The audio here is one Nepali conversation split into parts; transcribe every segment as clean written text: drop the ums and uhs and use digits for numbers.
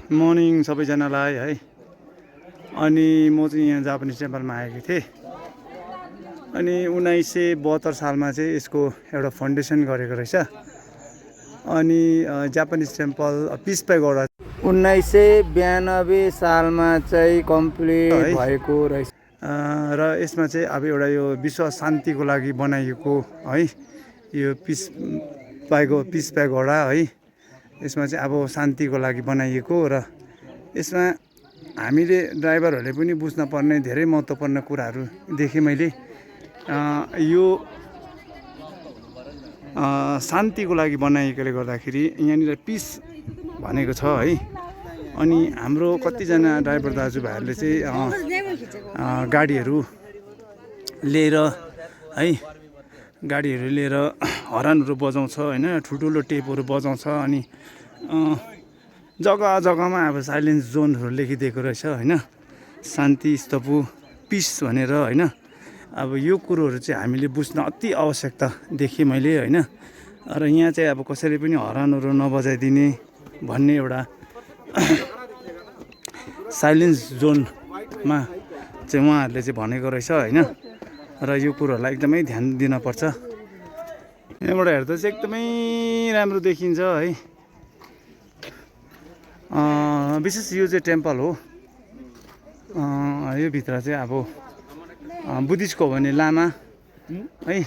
मर्निङ सबैजनालाई है। अनि म चाहिँ यहाँ जापानिज टेम्पलमा आएको थिएँ। अनि 1972 सालमा चाहिँ यसको एउटा फाउन्डेसन गरेको रहेछ। अनि Japanese temple peace by Gauda 1992 सालमा चाहिँ कम्प्लिट भएको रहेछ। र यसमा चाहिँ अब एउटा यो विश्व शान्तिको लागि बनाइएको है, यो पिस बाई गौडा है। यसमा चाहिँ अब शान्तिको लागि बनाइएको र यसमा हामीले ड्राइभरहरूले पनि बुझ्न पर्ने धेरै महत्त्वपूर्ण कुराहरू देखेँ मैले। यो शान्तिको लागि बनाइएकोले गर्दाखेरि यहाँनिर पिस भनेको छ है। अनि हाम्रो कतिजना ड्राइभर दाजुभाइहरूले चाहिँ गाडीहरू लिएर है, गाडीहरू लिएर हर्नहरू बजाउँछ होइन, ठुल्ठुलो टेपहरू बजाउँछ। अनि जग्गा जग्गामा अब साइलेन्स जोनहरू लेखिदिएको रहेछ होइन, शान्ति स्तूप पिस भनेर होइन। अब यो कुरोहरू चाहिँ हामीले बुझ्न अति आवश्यकता देखेँ मैले होइन। र यहाँ चाहिँ अब कसैले पनि हर्नहरू नबजाइदिने भन्ने एउटा साइलेन्स जोनमा चाहिँ उहाँहरूले चाहिँ भनेको रहेछ होइन। र यो कुरोहरूलाई एकदमै ध्यान दिनपर्छ। यहाँबाट हेर्दा चाहिँ एकदमै राम्रो देखिन्छ है। विशेष यो चाहिँ टेम्पल हो। यो भित्र चाहिँ अब बुद्धिस्टको भने लामा है,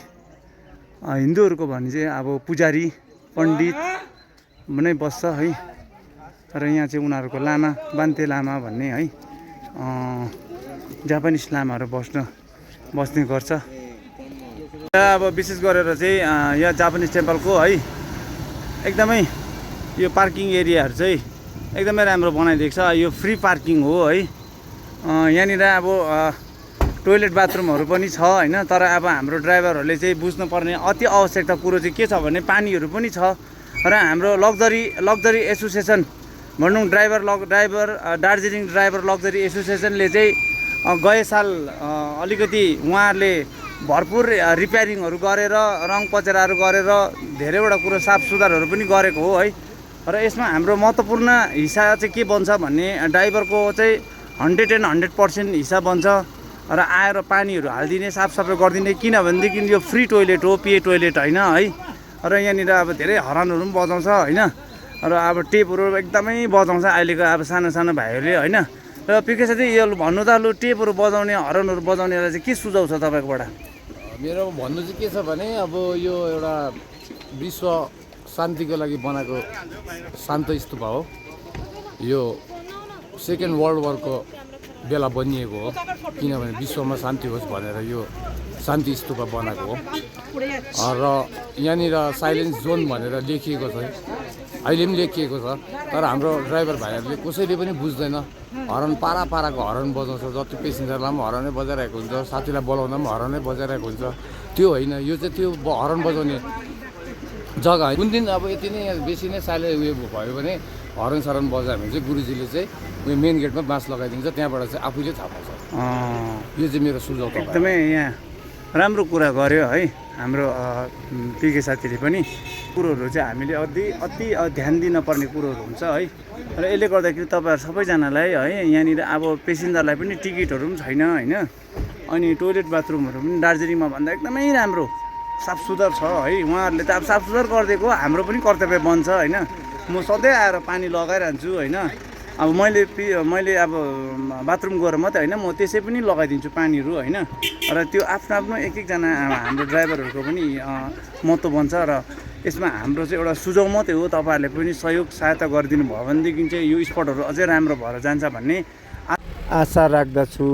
हिन्दूहरूको भने चाहिँ अब पुजारी पण्डित नै बस्छ है। र यहाँ चाहिँ उनीहरूको लामा बान्ते लामा भन्ने है, जापानिज लामाहरू बस्ने गर्छ। अब विशेष गरेर चाहिँ यहाँ जापानिज टेम्पलको है एकदमै यो पार्किङ एरियाहरू चाहिँ एकदमै राम्रो बनाइदिएको छ। यो फ्री पार्किङ हो है। यहाँनिर अब टोइलेट बाथरुमहरू पनि छ होइन। तर अब हाम्रो ड्राइभरहरूले चाहिँ बुझ्नुपर्ने अति आवश्यकता कुरो चाहिँ के छ भने पानीहरू पनि छ। र हाम्रो लग्जरी एसोसिएसन भनौँ, दार्जिलिङ ड्राइभर लग्जरी एसोसिएसनले चाहिँ गए साल अलिकति उहाँहरूले भरपुर रिपेयरिङहरू गरेर रङ पचेराहरू गरेर धेरैवटा कुरो साफ सुधारहरू पनि गरेको हो है। र यसमा हाम्रो महत्त्वपूर्ण हिस्सा चाहिँ के बन्छ भन्ने ड्राइभरको चाहिँ 100% हिस्सा बन्छ। र आएर पानीहरू हालिदिने, साफसफाइ गरिदिने, किनभनेदेखि यो फ्री टोइलेट हो, पे टोइलेट होइन है। र यहाँनिर अब धेरै हर्नहरू पनि बजाउँछ होइन। र अब टेपहरू एकदमै बजाउँछ अहिलेको अब सानो सानो भाइहरूले होइन। र पिके साथी यो भन्नु त लु, टेपहरू बजाउने हर्नहरू बजाउनेलाई चाहिँ के सुझाउ छ तपाईँकोबाट? मेरो भन्नु चाहिँ के छ भने अब यो एउटा विश्व शान्तिको लागि बनाएको शान्त स्तूप हो। यो सेकेन्ड वर्ल्ड वारको बेला बनिएको हो, किनभने विश्वमा शान्ति होस् भनेर यो शान्ति स्तूप बनाएको हो। र यहाँनिर साइलेन्स जोन भनेर लेखिएको छ, अहिले पनि लेखिएको छ। तर हाम्रो ड्राइभर भाइहरूले कसैले पनि बुझ्दैन। हर्न पाराको हर्न बजाउँछ, जति पेसेन्जरलाई पनि हर्नै बजाइरहेको हुन्छ, साथीलाई बोलाउँदा पनि हर्नै बजाइरहेको हुन्छ। त्यो होइन, यो चाहिँ त्यो हर्न बजाउने जग्गा हो। कुन दिन अब यति नै बेसी नै साइलेन्ट उयो भयो भने हर्न सरन बजायो भने चाहिँ गुरुजीले चाहिँ उयो मेन गेटमा बाँस लगाइदिन्छ, त्यहाँबाट चाहिँ आफैले थाहा पाउँछ। यो चाहिँ मेरो सुझाव। एकदमै यहाँ राम्रो कुरा गर्यो है हाम्रो पिके साथीले पनि। कुरोहरू चाहिँ हामीले अति ध्यान दिनपर्ने कुरोहरू हुन्छ है। र यसले गर्दाखेरि तपाईँहरू सबैजनालाई है, यहाँनिर अब पेसेन्जरलाई पनि टिकटहरू पनि छैन होइन। अनि टोइलेट बाथरुमहरू पनि दार्जिलिङमा भन्दा एकदमै राम्रो साफ सुधार छ है। उहाँहरूले त अब साफ सुधार गरिदिएको, हाम्रो पनि कर्तव्य बन्छ होइन। म सधैँ आएर पानी लगाइरहन्छु होइन। अब मैले अब बाथरुम गएर मात्रै होइन, म त्यसै पनि लगाइदिन्छु पानीहरू होइन। र त्यो आफ्नो एकजना हाम्रो ड्राइभरहरूको पनि महत्त्व बन्छ। र यसमा हाम्रो चाहिँ एउटा सुझाउ मात्रै हो, तपाईँहरूले पनि सहयोग सहायता गरिदिनु भयो भनेदेखि चाहिँ यो स्पटहरू अझै राम्रो भएर जान्छ भन्ने आशा राख्दछु।